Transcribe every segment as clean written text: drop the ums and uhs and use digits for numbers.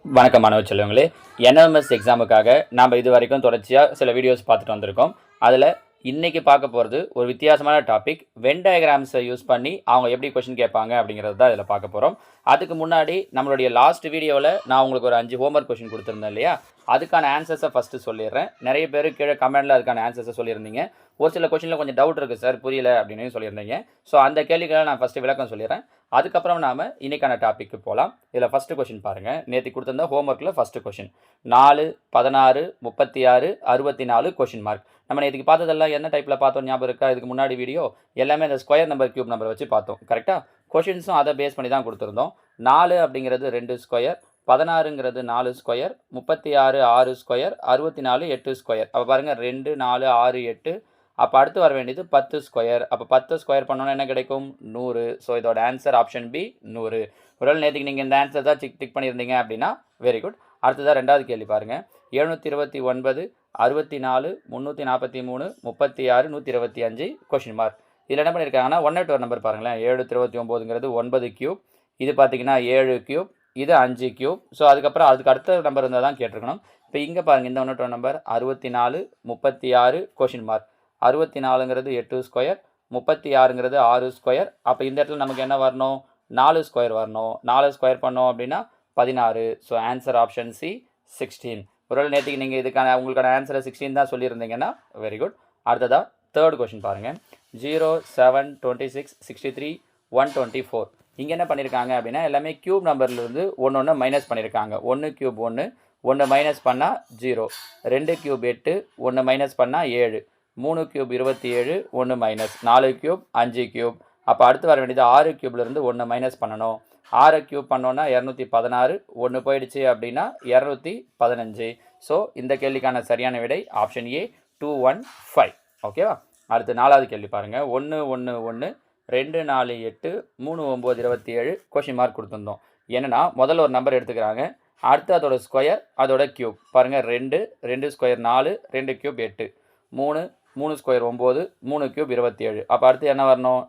வணக்கம் மாணவ செல்வங்களே. என்எம்எஸ் எக்ஸாமுக்காக நாம் இது வரைக்கும் தொடர்ச்சியாக சில வீடியோஸ் பார்த்துட்டு வந்திருக்கோம். அதில் இன்றைக்கி பார்க்க போகிறது ஒரு வித்தியாசமான டாபிக். வென் டயக்ராம்ஸை யூஸ் பண்ணி அவங்க எப்படி கொஷின் கேட்பாங்க அப்படிங்கிறது தான் இதில் பார்க்க போகிறோம். அதுக்கு முன்னாடி நம்மளுடைய லாஸ்ட் வீடியோவில் நான் உங்களுக்கு ஒரு 5 ஹோம்ஒர்க் கொஷின் கொடுத்துருந்தேன் இல்லையா, அதுக்கான ஆன்சர்ஸை ஃபஸ்ட்டு சொல்லிடுறேன். நிறைய பேர் கீழே கமெண்டில் அதுக்கான ஆன்சர்ஸை சொல்லியிருந்தீங்க. ஒரு சில கொஷினில் கொஞ்சம் டவுட் இருக்குது சார், புரியல அப்படின்னு சொல்லியிருந்தீங்க. ஸோ அந்த கேள்விகளை நான் ஃபஸ்ட்டு விளக்கம் சொல்லிடுறேன். அதுக்கப்புறம் நாம் இன்றைக்கான டாப்பிக்கு போகலாம். இதில் ஃபஸ்ட்டு கொஷின் பாருங்கள். நேற்று கொடுத்துருந்த ஹோம்ஒர்க்கில் ஃபஸ்ட்டு கொஷின் 4, 16, 36, 64 கொஷின் மார்க். நம்ம நேற்றுக்கு பார்த்ததெல்லாம் என்ன டைப்பில் பார்த்தோம் ஞாபகம் இருக்கா? இதுக்கு முன்னாடி வீடியோ எல்லாமே அந்த ஸ்கொயர் நம்பர் கியூப் நம்பர் வச்சு பார்த்தோம். கரெக்டாக கொஷின்ஸும் அதை பேஸ் பண்ணி தான் கொடுத்துருந்தோம். 4 அப்படிங்கிறது 2 ஸ்கொயர், 16ங்கிறது 4 ஸ்கொயர், 36 6 ஸ்கொயர், 64 8 ஸ்கொயர். அப்போ பாருங்கள் 2 4 6 8. அப்போ அடுத்து வர வேண்டியது 10 ஸ்கொயர். அப்போ 10 ஸ்கொயர் பண்ணோன்னா என்ன கிடைக்கும்? 100. ஸோ இதோட ஆன்சர் ஆப்ஷன் பி 100. ஒருவேளை நேற்றுக்கு நீங்கள் இந்த ஆன்சர் தான் டிக் பண்ணியிருந்தீங்க அப்படின்னா வெரி குட். அடுத்ததாக ரெண்டாவது கேள்வி பாருங்கள். 729, 64, 343, 36, 125 கொஷின் மார்க். இதில் என்ன பண்ணியிருக்காங்கன்னா 1 நம்பர் பாருங்களேன். 729ங்கிறது 9 கியூப், இது பார்த்தீங்கன்னா 7 கியூப், இது 5 கியூப். ஸோ அதுக்கப்புறம் அதுக்கு அடுத்த நம்பர் இருந்தால் தான் கேட்டிருக்கணும். இப்போ இங்கே பாருங்கள், இந்த 1 நம்பர் 64, 36 கொஷின் மார்க். 64ங்கிறது 8 ஸ்கொயர், 36ங்கிறது 6 ஸ்கொயர். அப்போ இந்த இடத்துல நமக்கு என்ன வரணும்? 4 ஸ்கொயர் வரணும். 4 ஸ்கொயர் பண்ணோம் அப்படின்னா 16. So answer option C 16. ஒருவேளை நேற்றுக்கு நீங்கள் இதுக்கான உங்களுக்கான ஆன்சரை 16 தான் சொல்லியிருந்தீங்கன்னா வெரி குட். அடுத்ததாக தேர்ட் கொஷின் பாருங்கள். 0, 7, 26, 63, 124. இங்கே என்ன பண்ணியிருக்காங்க அப்படின்னா எல்லாமே கியூப் நம்பர்லேருந்து ஒன்று மைனஸ் பண்ணியிருக்காங்க. 1 கியூப் 1 மைனஸ் பண்ணால் 0, 2 கியூப் 8, 1 மைனஸ் பண்ணால் 7, 3 கியூப் 27, 1 மைனஸ், 4 கியூப் 5 கியூப். அப்போ அடுத்து வர வேண்டியது 6 கியூப்லேருந்து 1 மைனஸ் பண்ணணும். 6 கியூப் பண்ணோன்னா 216, 1 போயிடுச்சு அப்படின்னா 215. ஸோ இந்த கேள்விக்கான சரியான விடை ஆப்ஷன் ஏ 215. ஓகேவா? அடுத்து நாலாவது கேள்வி பாருங்கள். 1 1 1, 2 4 8, 3 9 27 கொஷின் மார்க் கொடுத்துருந்தோம். என்னென்னா முதல்ல ஒரு நம்பர் எடுத்துக்கிறாங்க, அடுத்து அதோட ஸ்கொயர், அதோட கியூப். பாருங்கள் 2 ஸ்கொயர் 4, 2 கியூப் 8, 3 ஸ்கொயர் 9, 3 கியூப் 27. அப்போ அடுத்து என்ன வரணும்?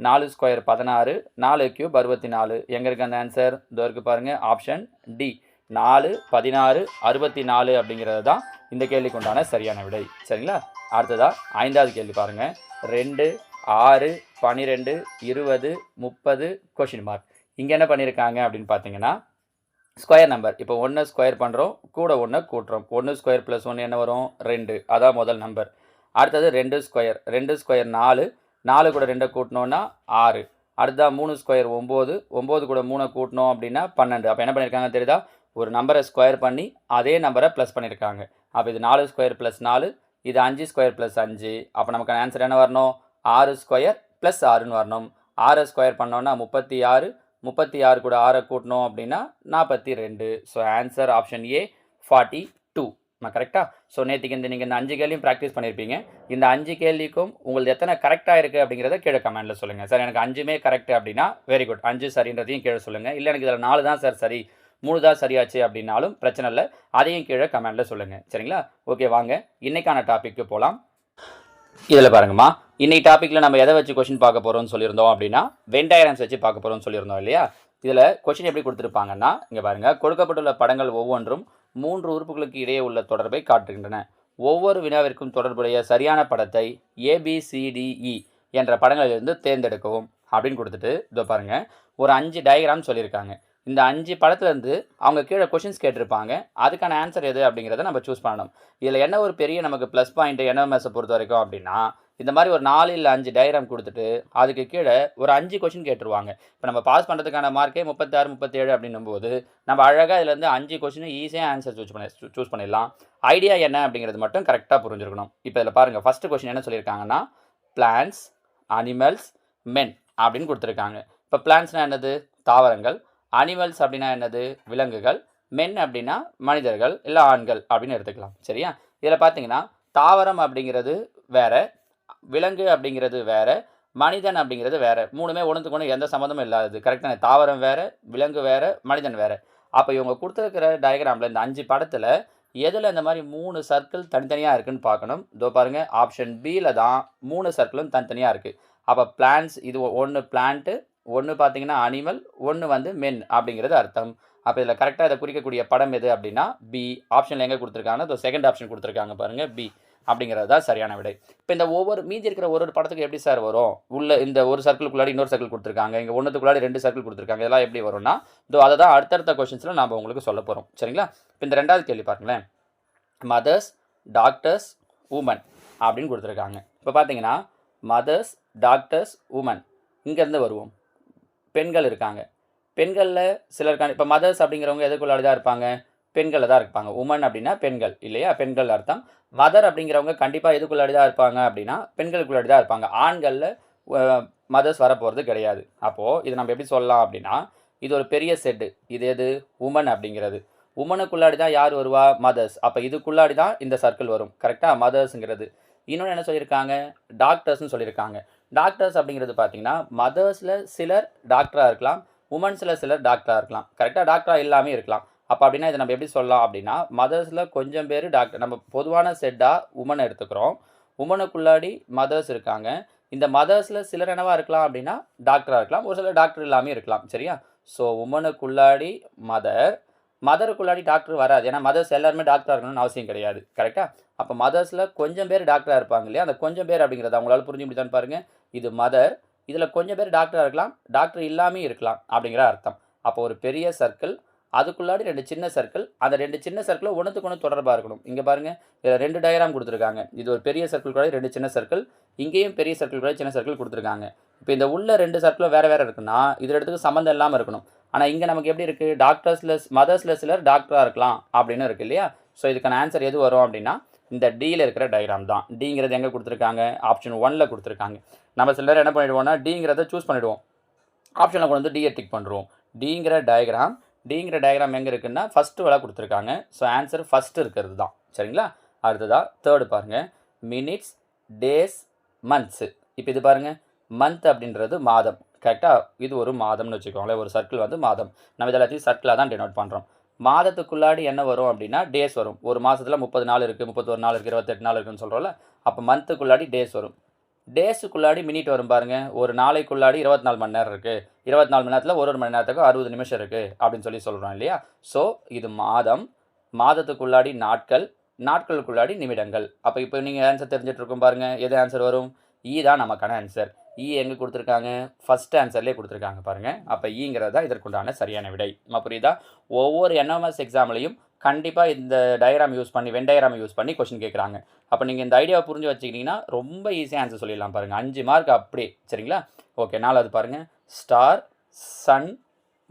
4 ஸ்கொயர் 16, 4 கியூப் 64. எங்கே இருக்குது அந்த ஆன்சர்? இதோ இருக்குது பாருங்கள், ஆப்ஷன் டி 4 16 64 அப்படிங்கிறது தான் இந்த கேள்விக்கு உண்டான சரியான விடை. சரிங்களா? அடுத்ததாக 5வது கேள்வி பாருங்கள். 2 6 12 20 30 கொஷின் மார்க். இங்கே என்ன பண்ணியிருக்காங்க அப்படின்னு பார்த்தீங்கன்னா ஸ்கொயர் நம்பர். இப்போ 1 ஸ்கொயர் பண்ணுறோம், கூட 1 கூட்டுறோம். 1 ஸ்கொயர் ப்ளஸ் 1 என்ன வரும்? 2. அதான் முதல் நம்பர். அடுத்தது 2 ஸ்கொயர் 4, 4 கூட 2 கூட்டினோன்னா 6. அடுத்ததாக 3 ஸ்கொயர் 9 கூட 3 கூட்டினோம் அப்படின்னா 12. அப்போ என்ன பண்ணியிருக்காங்க தெரியுதா? ஒரு நம்பரை ஸ்கொயர் பண்ணி அதே நம்பரை ப்ளஸ் பண்ணியிருக்காங்க. அப்போ இது 4 ஸ்கொயர் ப்ளஸ் 4, இது 5 ஸ்கொயர் ப்ளஸ் 5. அப்போ நமக்கு ஆன்சர் என்ன வரணும்? 6 ஸ்கொயர் ப்ளஸ் 6ன்னு வரணும். 6 ஸ்கொயர் பண்ணோன்னா 36, 36 கூட 6 கூட்டணும் அப்படின்னா 42. So answer option A 42. நான் கரெக்டாக? ஸோ நேற்றுக்கு நீங்கள் இந்த 5 கேள்வியும் ப்ராக்டிஸ் பண்ணியிருப்பீங்க. இந்த 5 கேள்விக்கும் உங்களுக்கு எத்தனை கரெக்டாக இருக்குது அப்படிங்கிறத கீழே கமெண்ட்டில் சொல்லுங்கள். சார் எனக்கு 5மே கரெக்டு அப்படின்னா வெரி குட், 5 சரின்றதையும் கீழே சொல்லுங்கள். இல்லை எனக்கு இதில் 4 தான் சார் சரி, 3 தான் சரியாச்சு அப்படின்னாலும் பிரச்சனை இல்லை, அதையும் கீழே கமெண்ட்டில் சொல்லுங்கள். சரிங்களா? ஓகே, வாங்க இன்றைக்கான டாப்பிக்கு போகலாம். இதில் பாருங்கம்மா, இன்னைக்கு டாப்பிக்கில் நம்ம எதை வச்சு கொஷின் பார்க்க போகிறோம்னு சொல்லியிருந்தோம் அப்படின்னா வென் டயக்ராம்ஸ் வச்சு பார்க்க போகிறோம்னு சொல்லியிருந்தோம் இல்லையா? இதில் கொஷின் எப்படி கொடுத்துருப்பாங்கன்னா இங்கே பாருங்கள், கொடுக்கப்பட்டுள்ள படங்கள் ஒவ்வொன்றும் 3 உறுப்புகளுக்கு இடையே உள்ள தொடர்பை காட்டுகின்றன. ஒவ்வொரு வினாவிற்கும் தொடர்புடைய சரியான படத்தை ABCDE என்ற படங்களிலிருந்து தேர்ந்தெடுக்கவும் அப்படின்னு கொடுத்துட்டு இதோ பாருங்கள் ஒரு 5 டயக்ராம் சொல்லியிருக்காங்க. இந்த 5 படத்துலேருந்து அவங்க கீழே கொஷின்ஸ் கேட்டிருப்பாங்க. அதுக்கான ஆன்சர் எது அப்படிங்கிறத நம்ம சூஸ் பண்ணணும். இதில் என்ன ஒரு பெரிய நமக்கு ப்ளஸ் பாயிண்ட் என்எம்எஸை பொறுத்த வரைக்கும் அப்படின்னா இந்த மாதிரி ஒரு 4 இல்லை 5 டயக்ராம் கொடுத்துட்டு அதுக்கு கீழே ஒரு 5 கொஷின் கேட்டுருவாங்க. இப்போ நம்ம பாஸ் பண்ணுறதுக்கான மார்க்கே 36 37 அப்படின்னும் போது நம்ம அழகாக இதுலேருந்து 5 கொஷின் ஈஸியாக ஆன்சர் சூஸ் பண்ணிடலாம். ஐடியா என்ன அப்படிங்கிறது மட்டும் கரெக்டாக புரிஞ்சிருக்கணும். இப்போ இதில் பாருங்கள், ஃபஸ்ட்டு கொஷின் என்ன சொல்லியிருக்காங்கன்னா பிளான்ஸ், அனிமல்ஸ், மென் அப்படின்னு கொடுத்துருக்காங்க. இப்போ பிளான்ஸ்னால் என்னது? தாவரங்கள். அனிமல்ஸ் அப்படின்னா என்னது? விலங்குகள். மென் அப்படின்னா மனிதர்கள் இல்லை ஆண்கள் அப்படின்னு எடுத்துக்கலாம். சரியா? இதில் பார்த்தீங்கன்னா தாவரம் அப்படிங்கிறது வேறு, விலங்கு அப்படிங்கிறது வேறு, மனிதன் அப்படிங்கிறது வேறு. 3மே ஒன்றுக்கு ஒன்று எந்த சம்மந்தமும் இல்லாதது. கரெக்டாக? தாவரம் வேறு, விலங்கு வேறு, மனிதன் வேறு. அப்போ இவங்க கொடுத்துருக்கிற டயக்ராமில் இந்த 5 படத்தில் எதில் இந்த மாதிரி 3 சர்க்கிள் தனித்தனியாக இருக்குதுன்னு பார்க்கணும். இதோ பாருங்கள், ஆப்ஷன் பியில் தான் 3 சர்க்கிளும் தனித்தனியாக இருக்குது. அப்போ பிளான்ஸ், இது 1 பிளான்ட்டு, 1 பார்த்தீங்கன்னா அனிமல், 1 வந்து மென் அப்படிங்கிறது அர்த்தம். அப்போ இதில் கரெக்டாக இதை குறிக்கக்கூடிய படம் எது அப்படின்னா பி. ஆப்ஷனில் எங்கே கொடுத்துருக்காங்கன்னா செகண்ட் ஆப்ஷன் கொடுத்துருக்காங்க பாருங்கள், பி அப்படிங்கிறது தான் சரியான விடை. இப்போ இந்த ஒவ்வொரு மீதி இருக்கிற ஒரு படத்துக்கு எப்படி சார் வரும்? உள்ள இந்த ஒரு சர்க்கிளுக்குள்ளாடி இன்னொரு சர்க்கிள் கொடுத்துருக்காங்க, இங்கே ஒன்றுத்துக்குள்ளாடி 2 சர்க்கிள் கொடுத்துருக்காங்க, இதெல்லாம் எப்படி வரும்னா அதை தான் அடுத்தடுத்த கொஷின்ஸில் நாம் உங்களுக்கு சொல்ல போகிறோம். சரிங்களா? இப்போ இந்த 2வது கேள்வி பாருங்களேன். மதர்ஸ், டாக்டர்ஸ், உமன் அப்படின்னு கொடுத்துருக்காங்க. இப்போ பார்த்தீங்கன்னா மதர்ஸ், டாக்டர்ஸ், உமன், இங்கேருந்து வருவோம். பெண்கள் இருக்காங்க. பெண்களில் சிலருக்கான இப்போ மதர்ஸ் அப்படிங்கிறவங்க எதுக்குள்ளாடி தான் இருப்பாங்க? பெண்களில் தான் இருப்பாங்க. உமன் அப்படின்னா பெண்கள் இல்லையா? பெண்கள் அர்த்தம். மதர் அப்படிங்கிறவங்க கண்டிப்பாக எதுக்குள்ளாடி தான் இருப்பாங்க அப்படின்னா பெண்களுக்குள்ளாடி தான் இருப்பாங்க. ஆண்களில் மதர்ஸ் வரப்போகிறது கிடையாது. அப்போது இது நம்ம எப்படி சொல்லலாம் அப்படின்னா இது ஒரு பெரிய செட்டு. இது எது? உமன் அப்படிங்கிறது. உமனுக்குள்ளாடி தான் யார் வருவா? மதர்ஸ். அப்போ இதுக்குள்ளாடி தான் இந்த சர்க்கிள் வரும். கரெக்டாக? மதர்ஸுங்கிறது. இன்னொன்று என்ன சொல்லியிருக்காங்க? டாக்டர்ஸ்னு சொல்லியிருக்காங்க. டாக்டர்ஸ் அப்படிங்கிறது பார்த்தீங்கன்னா மதர்ஸில் சிலர் டாக்டராக இருக்கலாம், உமன்ஸில் சிலர் டாக்டராக இருக்கலாம். கரெக்டாக? டாக்டராக எல்லாமே இருக்கலாம். அப்போ அப்படின்னா இதை நம்ம எப்படி சொல்லலாம் அப்படின்னா மதர்ஸில் கொஞ்சம் பேர் டாக்டர். நம்ம பொதுவான செட்டாக உமனை எடுத்துக்கிறோம். உமனுக்குள்ளாடி மதர்ஸ் இருக்காங்க. இந்த மதர்ஸில் சிலர் என்னவா இருக்கலாம் அப்படின்னா டாக்டராக இருக்கலாம், ஒரு சிலர் டாக்டர் இல்லாமல் இருக்கலாம். சரியா? ஸோ உமனுக்குள்ளாடி மதர், மதருக்குள்ளாடி டாக்டர் வராது. ஏன்னா மதர்ஸ் எல்லாருமே டாக்டராக இருக்கணும்னு அவசியம் கிடையாது. கரெக்டாக? அப்போ மதர்ஸில் கொஞ்சம் பேர் டாக்டராக இருப்பாங்க இல்லையா? அந்த கொஞ்சம் பேர் அப்படிங்கிறத அவங்களால புரிஞ்சு முடித்தான்னு பாருங்கள். இது மதர், இதில் கொஞ்சம் பேர் டாக்டராக இருக்கலாம், டாக்டர் இல்லாமல் இருக்கலாம் அப்படிங்கிற அர்த்தம். அப்போ ஒரு பெரிய சர்க்கிள், அதுக்குள்ளாடி 2 சின்ன சர்க்கிள், அந்த 2 சின்ன சர்க்கிள் ஒன்றுத்துக்கு ஒன்று தொடர்பாக இருக்கணும். இங்கே பாருங்கள், இதில் 2 டயக்ராம் கொடுத்துருக்காங்க. இது ஒரு பெரிய சர்க்கிள் கூட 2 சின்ன சர்க்கிள், இங்கேயும் பெரிய சர்க்கிள் கூட சின்ன சர்க்கிள் கொடுத்துருக்காங்க. இப்போ இந்த உள்ள 2 சர்க்கிளும் வேறு வேறு இருக்குன்னா இது இடத்துக்கு சம்மந்தம் இல்லாமல் இருக்கணும். ஆனால் இங்கே நமக்கு எப்படி இருக்குது? டாக்டர்ஸில் மதர்ஸில் சிலர் டாக்டராக இருக்கலாம் அப்படின்னு இருக்குது இல்லையா? ஸோ இதுக்கான ஆன்சர் எது வரும் அப்படின்னா இந்த டியில் இருக்கிற டயக்ராம் தான். டிங்கிறது எங்கே கொடுத்துருக்காங்க? ஆப்ஷன் 1ல் கொடுத்துருக்காங்க. நம்ம சில நேரம் என்ன பண்ணிவிடுவோம்னா டிங்கிறத சூஸ் பண்ணிவிடுவோம், ஆப்ஷனில் கொண்டு வந்து டியை டிக் பண்ணுறோம். டிங்கிற டயக்ராம் எங்கே இருக்குன்னா ஃபஸ்ட்டு வேலை கொடுத்துருக்காங்க. ஸோ ஆன்சர் ஃபஸ்ட்டு இருக்கிறது தான். சரிங்களா? அடுத்ததாக தேர்டு பாருங்கள். Minutes, days, months. இப்போ இது பாருங்கள், மந்த் அப்படின்றது மாதம். கரெக்டாக? இது ஒரு மாதம்னு வச்சுக்கோங்களேன். ஒரு சர்க்கிள் வந்து மாதம். நம்ம இதெல்லாத்தையும் சர்க்கிளாக தான் டினோட் பண்ணுறோம். மாதத்துக்குள்ளாடி என்ன வரும் அப்படின்னா டேஸ் வரும். ஒரு மாதத்தில் 30 நாள் இருக்குது, 31 நாள் இருக்குது, 28 நாள் இருக்குதுன்னு சொல்கிறோம்ல. அப்போ மந்த்துக்குள்ளாடி டேஸ் வரும். டேஸுக்குள்ளாடி மினிட் வரும் பாருங்கள். ஒரு நாளைக்குள்ளாடி 24 மணி நேரம் இருக்குது. 24 மணி நேரத்தில் ஒரு மணி நேரத்துக்கு 60 நிமிஷம் இருக்குது அப்படின்னு சொல்கிறோம் இல்லையா? ஸோ இது மாதம், மாதத்துக்குள்ளாடி நாட்கள், நாட்களுக்குள்ளாடி நிமிடங்கள். அப்போ இப்போ நீங்கள் ஆன்சர் தெரிஞ்சிட்டு இருக்கும் பாருங்கள். எது ஆன்சர் வரும்? தான் நமக்கான ஆன்சர். எங்கே கொடுத்துருக்காங்க? ஃபஸ்ட் ஆன்சர்லேயே கொடுத்துருக்காங்க பாருங்கள். அப்போ ஈங்கிறது தான் இதற்குண்டான சரியான விடை. நம்ம புரியுதா? ஒவ்வொரு என்எம்எஸ் எக்ஸாம்லையும் கண்டிப்பாக இந்த டயக்ராம் யூஸ் பண்ணி, வென் டயக்ராம் யூஸ் பண்ணி கொஸ்டின் கேட்குறாங்க. அப்போ நீங்கள் இந்த ஐடியாவை புரிஞ்சு வச்சுக்கிட்டிங்கன்னா ரொம்ப ஈஸியாக ஆன்சர் சொல்லிடலாம் பாருங்கள். 5 மார்க் அப்படியே. சரிங்களா? ஓகே, 4வது பாருங்கள். Star, sun,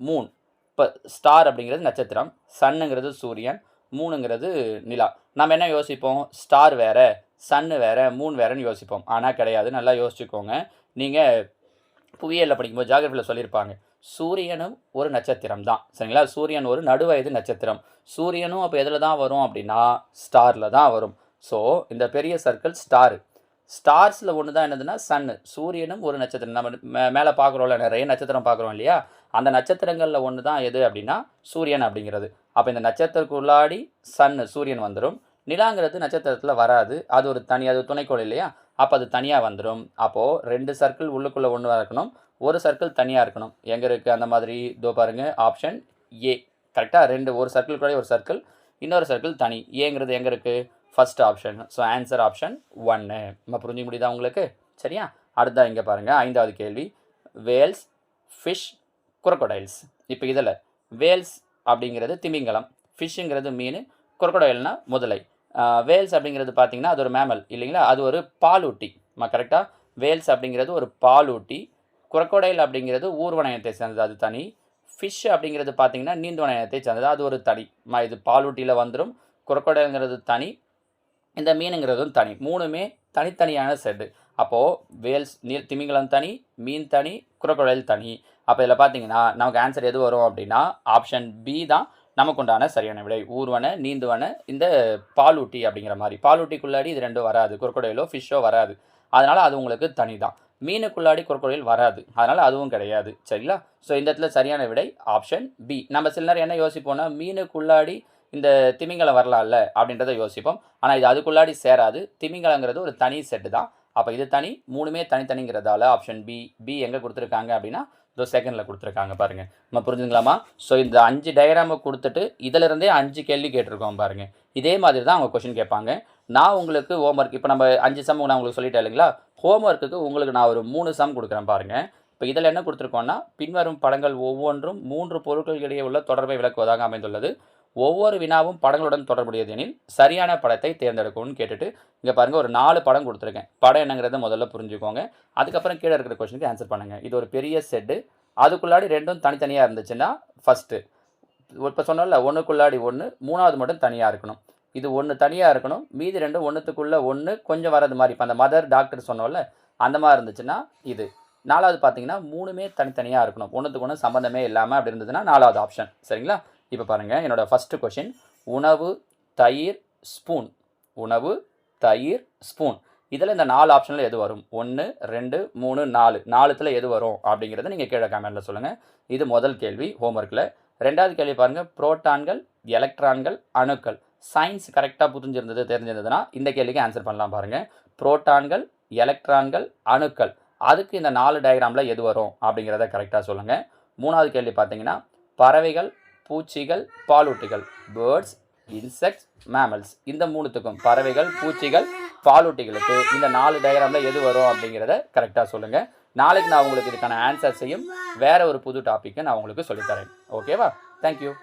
moon. இப்போ ஸ்டார் அப்படிங்கிறது நட்சத்திரம், சன்னுங்கிறது சூரியன், மூணுங்கிறது நிலா. நம்ம என்ன யோசிப்போம்? ஸ்டார் வேறு, சன்னு வேறு, மூன் வேறுன்னு யோசிப்போம். ஆனால் கிடையாது. நல்லா யோசிச்சுக்கோங்க. நீங்கள் புவியியலில் படிக்கும்போது ஜியாகிரஃபியில் சொல்லியிருப்பாங்க, சூரியனும் ஒரு நட்சத்திரம் தான். சரிங்களா? சூரியன் ஒரு நடுவயது நட்சத்திரம். சூரியனும் அப்போ எதில் தான் வரும் அப்படின்னா ஸ்டாரில் தான் வரும். ஸோ இந்த பெரிய சர்க்கிள் ஸ்டாரு. ஸ்டார்ஸில் ஒன்று தான் என்னதுன்னா சன்னு. சூரியனும் ஒரு நட்சத்திரம். நம்ம மேலே பார்க்குறோம்ல, நிறைய நட்சத்திரம் பார்க்குறோம் இல்லையா? அந்த நட்சத்திரங்களில் ஒன்று தான் எது அப்படின்னா சூரியன் அப்படிங்கிறது. அப்போ இந்த நட்சத்திரக்குள்ளாடி சன்னு, சூரியன் வந்துடும். நிலாங்கிறது நட்சத்திரத்தில் வராது, அது ஒரு தனி, அது துணைக்கோள் இல்லையா? அப்போ அது தனியாக வந்துடும். அப்போது 2 சர்க்கிள் உள்ளுக்குள்ளே ஒன்று இருக்கணும், ஒரு சர்க்கிள் தனியாக இருக்கணும். எங்கே இருக்குது அந்த மாதிரி? இதோ பாருங்கள், ஆப்ஷன் ஏ. கரெக்டாக? 2, ஒரு சர்க்கிள் கூட ஒரு சர்க்கிள், இன்னொரு சர்க்கிள் தனி. ஏங்கிறது எங்கே இருக்குது? First option. So answer option 1. நம்ம புரிஞ்சுக்க முடியுதா உங்களுக்கு? சரியா? அடுத்ததாக இங்கே பாருங்கள், 5வது கேள்வி. Whales, fish, crocodiles. இப்போ இதில் வேல்ஸ் அப்படிங்கிறது திமிங்கலம், ஃபிஷ்ஷுங்கிறது மீன், குரோக்கோடைல்னா முதலை. வேல்ஸ் அப்படிங்கிறது பார்த்திங்கன்னா அது ஒரு மேமல் இல்லைங்களா? அது ஒரு பாலூட்டி. கரெக்டாக? வேல்ஸ் அப்படிங்கிறது ஒரு பாலூட்டி. குரோக்கோடைல் அப்படிங்கிறது ஊர்வனயத்தை சேர்ந்தது, அது தனி. ஃபிஷ் அப்படிங்கிறது பார்த்திங்கன்னா நீந்துவனயத்தை சேர்ந்தது, அது ஒரு தனி. இது பாலூட்டியில் வந்துடும். குரோக்கோடைல்ங்கிறது தனி, இந்த மீனுங்கிறதும் தனி. மூணுமே தனித்தனியான செட்டு. அப்போது வேல்ஸ் திமிங்கலம் தனி, மீன் தனி, குரோக்கோடைல் தனி. அப்போ இதில் பார்த்தீங்கன்னா நமக்கு ஆன்சர் எது வரும் அப்படின்னா ஆப்ஷன் பி தான் நமக்கு உண்டான சரியான விடை. ஊர்வன, நீந்துவன, இந்த பாலூட்டி அப்படிங்கிற மாதிரி. பாலூட்டிக்குள்ளாடி இது 2 வராது, குரோக்கோடைலோ ஃபிஷ்ஷோ வராது. அதனால் அது உங்களுக்கு தனி தான். மீனுக்குள்ளாடி குரோக்கோடைல் வராது, அதனால் அதுவும் கிடையாது. சரிங்களா? ஸோ இந்த இடத்துல சரியான விடை ஆப்ஷன் பி. நம்ம சில நேரம் என்ன யோசிப்போம்னா மீனுக்குள்ளாடி இந்த திமிங்கலம் வரலாம்ல அப்படின்றத யோசிப்போம். ஆனால் இது அதுக்குள்ளாடி சேராது. திமிங்கலங்கிறது ஒரு தனி செட்டு தான். அப்போ இது தனி, மூணுமே தனித்தனிங்கிறதால ஆப்ஷன் பி எங்கே கொடுத்துருக்காங்க அப்படின்னா இதோ செகண்டில் கொடுத்துருக்காங்க பாருங்கள். நம்ம புரிஞ்சுங்களாமா? ஸோ இந்த 5 டயக்ராமை கொடுத்துட்டு இதிலிருந்தே 5 கேள்வி கேட்டிருக்கோம் பாருங்கள். இதே மாதிரி தான் அவங்க கொஷின் கேட்பாங்க. நான் உங்களுக்கு ஹோம்ஒர்க் இப்போ நம்ம 5 சம் நான் உங்களுக்கு சொல்லிட்டேன் இல்லைங்களா? ஹோம்ஒர்க்குக்கு உங்களுக்கு நான் ஒரு 3 சம் கொடுக்குறேன் பாருங்கள். இப்போ இதில் என்ன கொடுத்துருக்கோன்னா, பின்வரும் படங்கள் ஒவ்வொன்றும் 3 பொருட்களுக்கிடையே உள்ள தொடர்பை விளக்குவதாக அமைந்துள்ளது. ஒவ்வொரு வினாவும் படங்களுடன் தொடர்புடையது எனில் சரியான படத்தை தேர்ந்தெடுக்கணும்னு கேட்டுட்டு இங்கே பாருங்கள் ஒரு 4 படம் கொடுத்துருக்கேன். படம் என்னங்கிறத முதல்ல புரிஞ்சுக்கோங்க. அதுக்கப்புறம் கீழே இருக்கிற கொஸ்டினுக்கு ஆன்சர் பண்ணுங்கள். இது ஒரு பெரிய செட்டு. அதுக்குள்ளாடி 2ம் தனித்தனியாக இருந்துச்சுன்னா ஃபஸ்ட்டு இப்போ சொன்னோம்ல, ஒன்றுக்குள்ளாடி 1, 3வது மட்டும் தனியாக இருக்கணும். இது 1 தனியாக இருக்கணும், மீதி 2 ஒன்றுத்துக்குள்ளே 1 கொஞ்சம் வரது மாதிரி. இப்போ அந்த மதர் டாக்டர் சொன்னோம்ல, அந்த மாதிரி இருந்துச்சுன்னா இது. 4வது பார்த்தீங்கன்னா 3மே தனித்தனியாக இருக்கணும், ஒன்றுத்துக்கு ஒன்று சம்மந்தமே இல்லாமல் அப்படி இருந்ததுன்னா 4வது ஆப்ஷன். சரிங்களா? இப்போ பாருங்கள், என்னோடய ஃபஸ்ட்டு கொஷின் உணவு, தயிர், ஸ்பூன். உணவு, தயிர், ஸ்பூன். இதில் இந்த 4 ஆப்ஷனில் எது வரும்? 1, 2, 3, 4. 4த்தில் எது வரும் அப்படிங்கிறத நீங்கள் கீழே கமெண்ட்டில் சொல்லுங்கள். இது முதல் கேள்வி ஹோம்ஒர்க்கில். 2வது கேள்வி பாருங்கள், புரோட்டான்கள், எலக்ட்ரான்கள், அணுக்கள். சயின்ஸ் கரெக்டாக புரிஞ்சிருந்தது தெரிஞ்சிருந்ததுன்னா இந்த கேள்விக்கு ஆன்சர் பண்ணலாம் பாருங்கள். புரோட்டான்கள், எலக்ட்ரான்கள், அணுக்கள். அதுக்கு இந்த 4 டயக்ராமில் எது வரும் அப்படிங்கிறத கரெக்டாக சொல்லுங்கள். 3வது கேள்வி பார்த்தீங்கன்னா, பறவைகள், பூச்சிகள், பாலூட்டிகள். Birds, insects, mammals. இந்த 3த்துக்கும் பறவைகள், பூச்சிகள், பாலூட்டிகளுக்கு இந்த 4 டயக்ராமில் எது வரும் அப்படிங்கிறத கரெக்டாக சொல்லுங்கள். நாளைக்கு நான் உங்களுக்கு இதுக்கான ஆன்சர்ஸையும் வேறு ஒரு புது டாப்பிக்கை நான் உங்களுக்கு சொல்லித்தரேன். ஓகேவா? தேங்க்யூ.